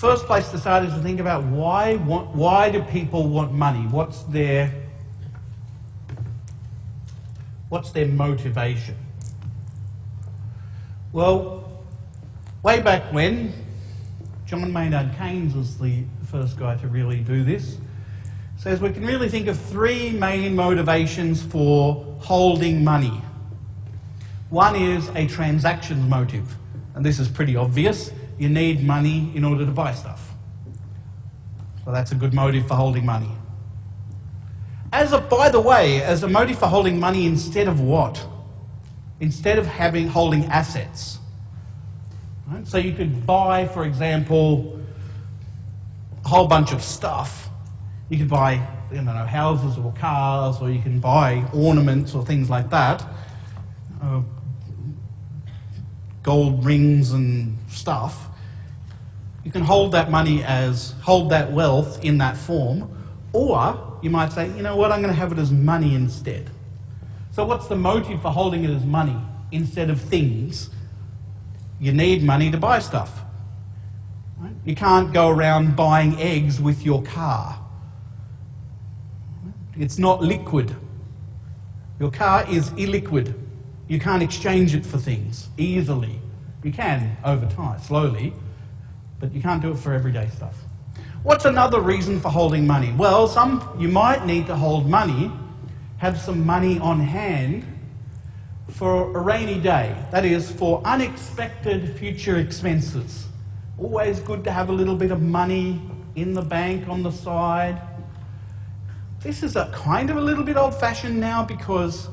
first place to start is to think about why do people want money? What's their motivation? Well, way back when, John Maynard Keynes was the first guy to really do this. Says we can really think of three main motivations for holding money. One is a transactions motive, and this is pretty obvious. You need money in order to buy stuff. So that's a good motive for holding money. By the way, as a motive for holding money instead of what? Instead of holding assets. Right? So you could buy, for example, a whole bunch of stuff. You could buy, houses or cars, or you can buy ornaments or things like that. Gold rings and stuff. You can hold that hold that wealth in that form, or you might say, you know what, I'm going to have it as money instead. So what's the motive for holding it as money instead of things? You need money to buy stuff. Right? You can't go around buying eggs with your car. It's not liquid. Your car is illiquid. You can't exchange it for things easily. You can over time, slowly, but you can't do it for everyday stuff. What's another reason for holding money? Well, you might need to hold money, have some money on hand for a rainy day. That is, for unexpected future expenses. Always good to have a little bit of money in the bank on the side. This is kind of a little bit old-fashioned now because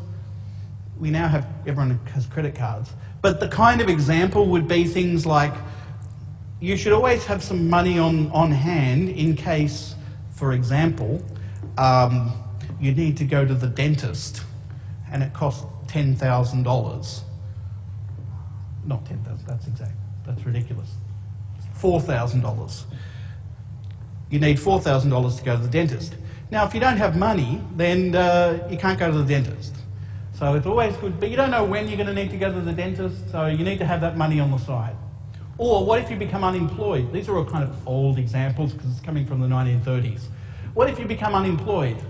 everyone has credit cards. But the kind of example would be things like, you should always have some money on hand in case, for example, you need to go to the dentist and it costs $10,000. Not 10,000, that's ridiculous. $4,000. You need $4,000 to go to the dentist. Now, if you don't have money, then you can't go to the dentist. So it's always good, but you don't know when you're going to need to go to the dentist, so you need to have that money on the side. Or what if you become unemployed? These are all kind of old examples because it's coming from the 1930s. What if you become unemployed?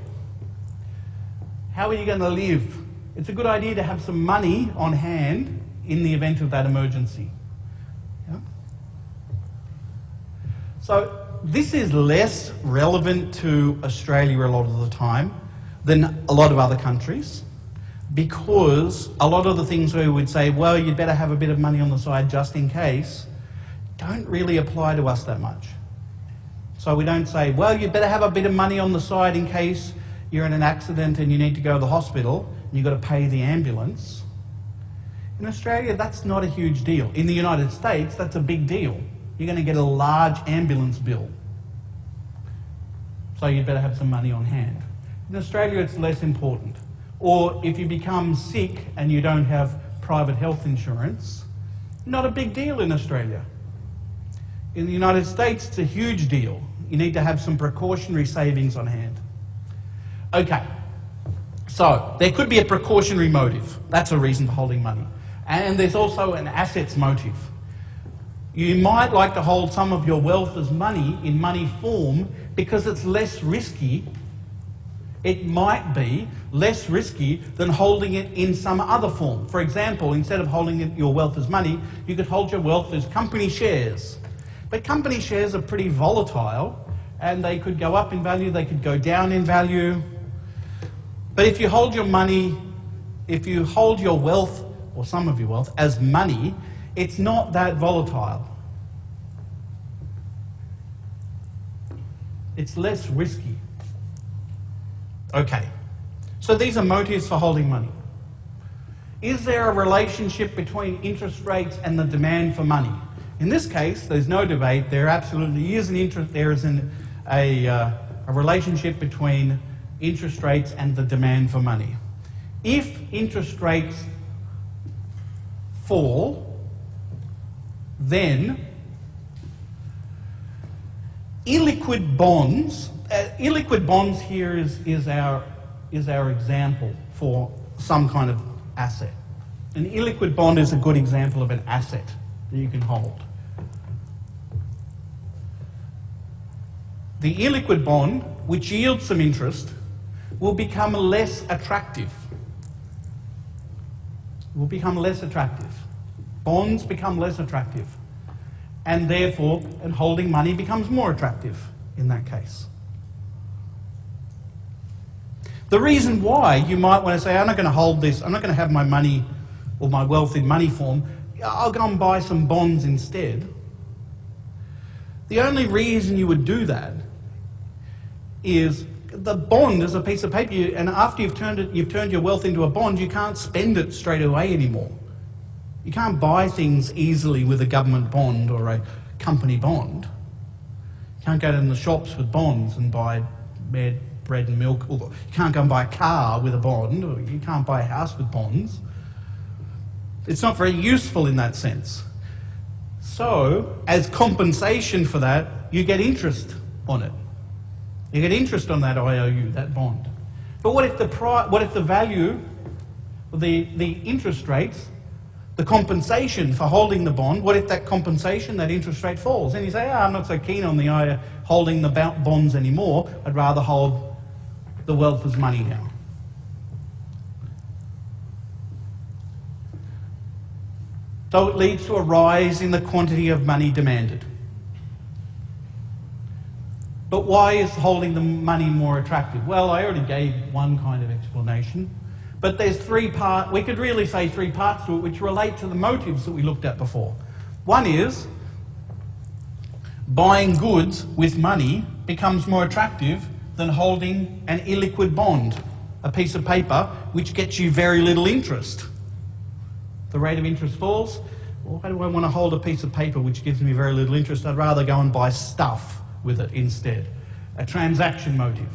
How are you going to live? It's a good idea to have some money on hand in the event of that emergency. Yeah? So this is less relevant to Australia a lot of the time than a lot of other countries, because a lot of the things we would say, well, you'd better have a bit of money on the side just in case, don't really apply to us that much. So we don't say, well, you'd better have a bit of money on the side in case you're in an accident and you need to go to the hospital and you've got to pay the ambulance. In Australia, that's not a huge deal. In the United States, that's a big deal. You're going to get a large ambulance bill. So you'd better have some money on hand. In Australia, it's less important. Or if you become sick and you don't have private health insurance, not a big deal in Australia. In the United States, it's a huge deal. You need to have some precautionary savings on hand. Okay, so there could be a precautionary motive. That's a reason for holding money. And there's also an assets motive. You might like to hold some of your wealth as money in money form because it's less risky. It might be less risky than holding it in some other form. For example, instead of holding your wealth as money, you could hold your wealth as company shares. But company shares are pretty volatile and they could go up in value, they could go down in value. But if you hold your money, if you hold your wealth, or some of your wealth, as money, it's not that volatile. It's less risky. Okay, so these are motives for holding money. Is there a relationship between interest rates and the demand for money? In this case, there's no debate. There absolutely is a relationship between interest rates and the demand for money. If interest rates fall, then illiquid bonds here is our example for some kind of asset. An illiquid bond is a good example of an asset that you can hold. the illiquid bond, which yields some interest, will become less attractive. Will become less attractive. Bonds become less attractive. And therefore, holding money becomes more attractive in that case. The reason why you might want to say, I'm not going to hold this, I'm not going to have my money or my wealth in money form, I'll go and buy some bonds instead. The only reason you would do that is the bond is a piece of paper, and after you've turned your wealth into a bond, you can't spend it straight away anymore. You can't buy things easily with a government bond or a company bond. You can't go to the shops with bonds and buy bread and milk. You can't go and buy a car with a bond, or you can't buy a house with bonds. It's not very useful in that sense. So, as compensation for that, you get interest on it. You get interest on that IOU, that bond. But what if the value, the interest rates, the compensation for holding the bond, what if that compensation, that interest rate falls? And you say, I'm not so keen on the holding the bonds anymore, I'd rather hold the wealth as money now. So it leads to a rise in the quantity of money demanded. But why is holding the money more attractive? Well, I already gave one kind of explanation, but there's we could really say three parts to it which relate to the motives that we looked at before. One is, buying goods with money becomes more attractive than holding an illiquid bond, a piece of paper which gets you very little interest. The rate of interest falls. Why do I want to hold a piece of paper which gives me very little interest? I'd rather go and buy stuff with it instead. A transaction motive.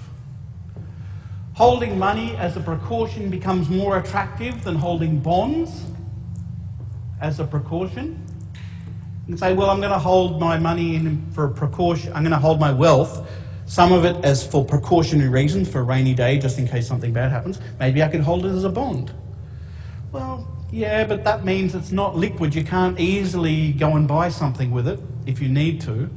Holding money as a precaution becomes more attractive than holding bonds as a precaution. You can say, well, I'm going to hold my money for a precaution. I'm going to hold my wealth, some of it as for precautionary reasons, for a rainy day, just in case something bad happens. Maybe I could hold it as a bond. Well, yeah, but that means it's not liquid. You can't easily go and buy something with it if you need to.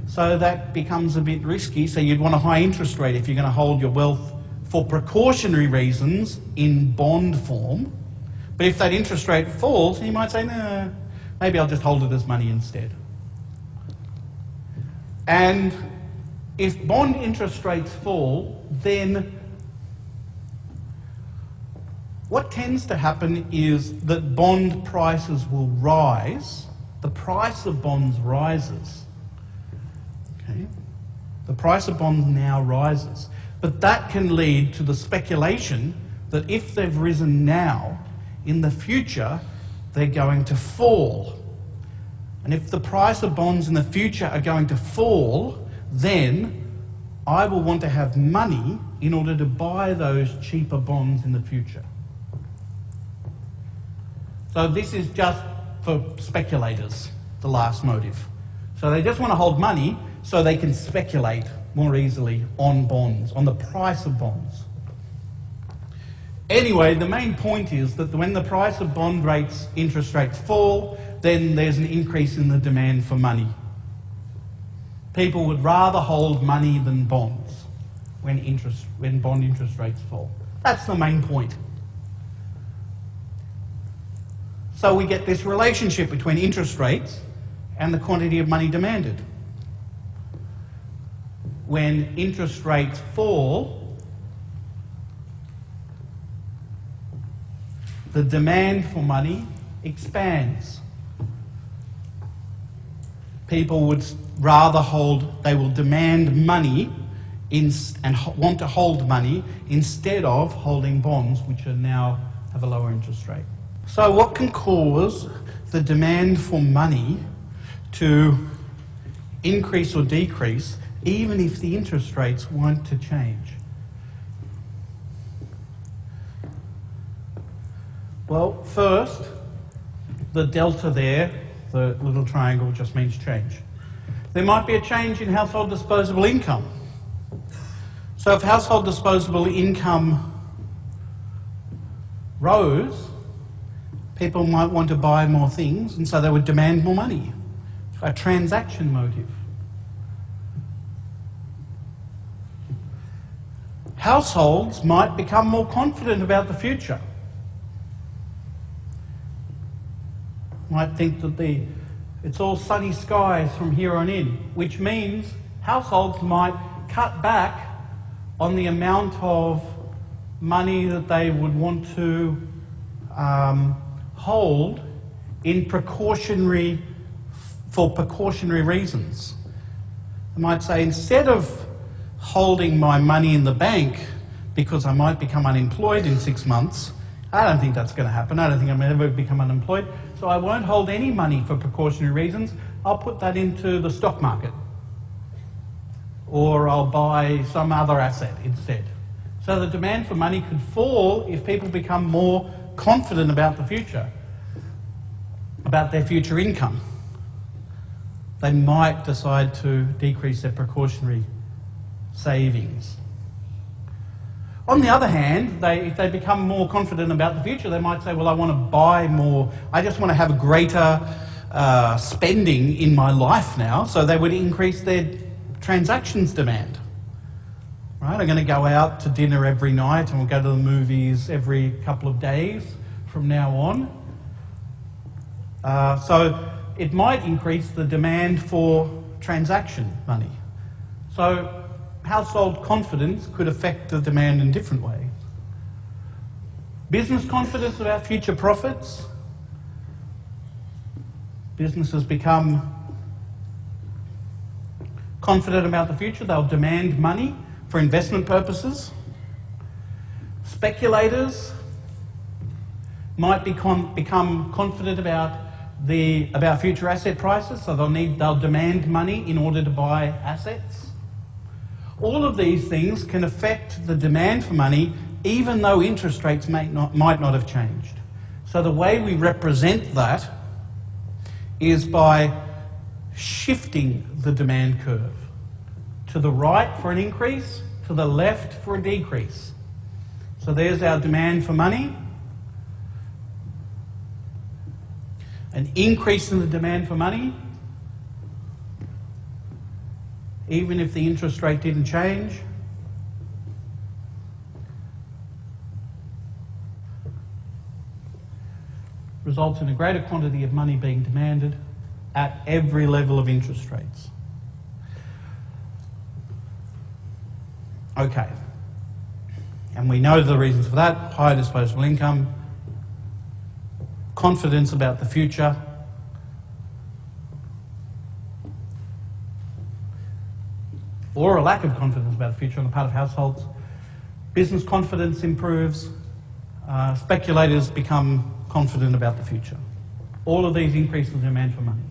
So that becomes a bit risky. So you'd want a high interest rate if you're going to hold your wealth for precautionary reasons in bond form. But if that interest rate falls, you might say, no, maybe I'll just hold it as money instead. And if bond interest rates fall, then what tends to happen is that bond prices will rise. The price of bonds rises. Okay? The price of bonds now rises. But that can lead to the speculation that if they've risen now, in the future, they're going to fall. And if the price of bonds in the future are going to fall, then I will want to have money in order to buy those cheaper bonds in the future. So this is just for speculators, the last motive. So they just want to hold money so they can speculate more easily on bonds, on the price of bonds. Anyway, the main point is that when the price of bond rates, interest rates fall, then there's an increase in the demand for money. People would rather hold money than bonds when bond interest rates fall. That's the main point. So we get this relationship between interest rates and the quantity of money demanded. When interest rates fall, the demand for money expands. People would rather they will demand money and want to hold money instead of holding bonds, which have a lower interest rate. So what can cause the demand for money to increase or decrease even if the interest rates weren't to change? Well, first, the delta there, the little triangle, just means change. There might be a change in household disposable income. So if household disposable income rose, people might want to buy more things, and so they would demand more money. A transaction motive. households might become more confident about the future. Might think that it's all sunny skies from here on in, which means households might cut back on the amount of money that they would want to hold for precautionary reasons. I might say, instead of holding my money in the bank because I might become unemployed in 6 months, I don't think that's going to happen. I don't think I'm ever become unemployed. So I won't hold any money for precautionary reasons. I'll put that into the stock market. Or I'll buy some other asset instead. So the demand for money could fall if people become more confident about the future, about their future income. They might decide to decrease their precautionary savings. On the other hand, if they become more confident about the future, they might say, well, I want to buy more. I just want to have a greater spending in my life now, so they would increase their transactions demand. Right? I'm going to go out to dinner every night and we'll go to the movies every couple of days from now on. So it might increase the demand for transaction money. So household confidence could affect the demand in different ways. Business confidence about future profits. Businesses become confident about the future. They'll demand money for investment purposes. Speculators might become confident about future asset prices, so they'll demand money in order to buy assets. All of these things can affect the demand for money, even though interest rates might not have changed. So the way we represent that is by shifting the demand curve to the right for an increase, to the left for a decrease. So there's our demand for money. An increase in the demand for money, even if the interest rate didn't change. Results in a greater quantity of money being demanded at every level of interest rates. Okay. And we know the reasons for that: high disposable income, confidence about the future, or a lack of confidence about the future on the part of households. Business confidence improves. Speculators become confident about the future. All of these increase the demand for money.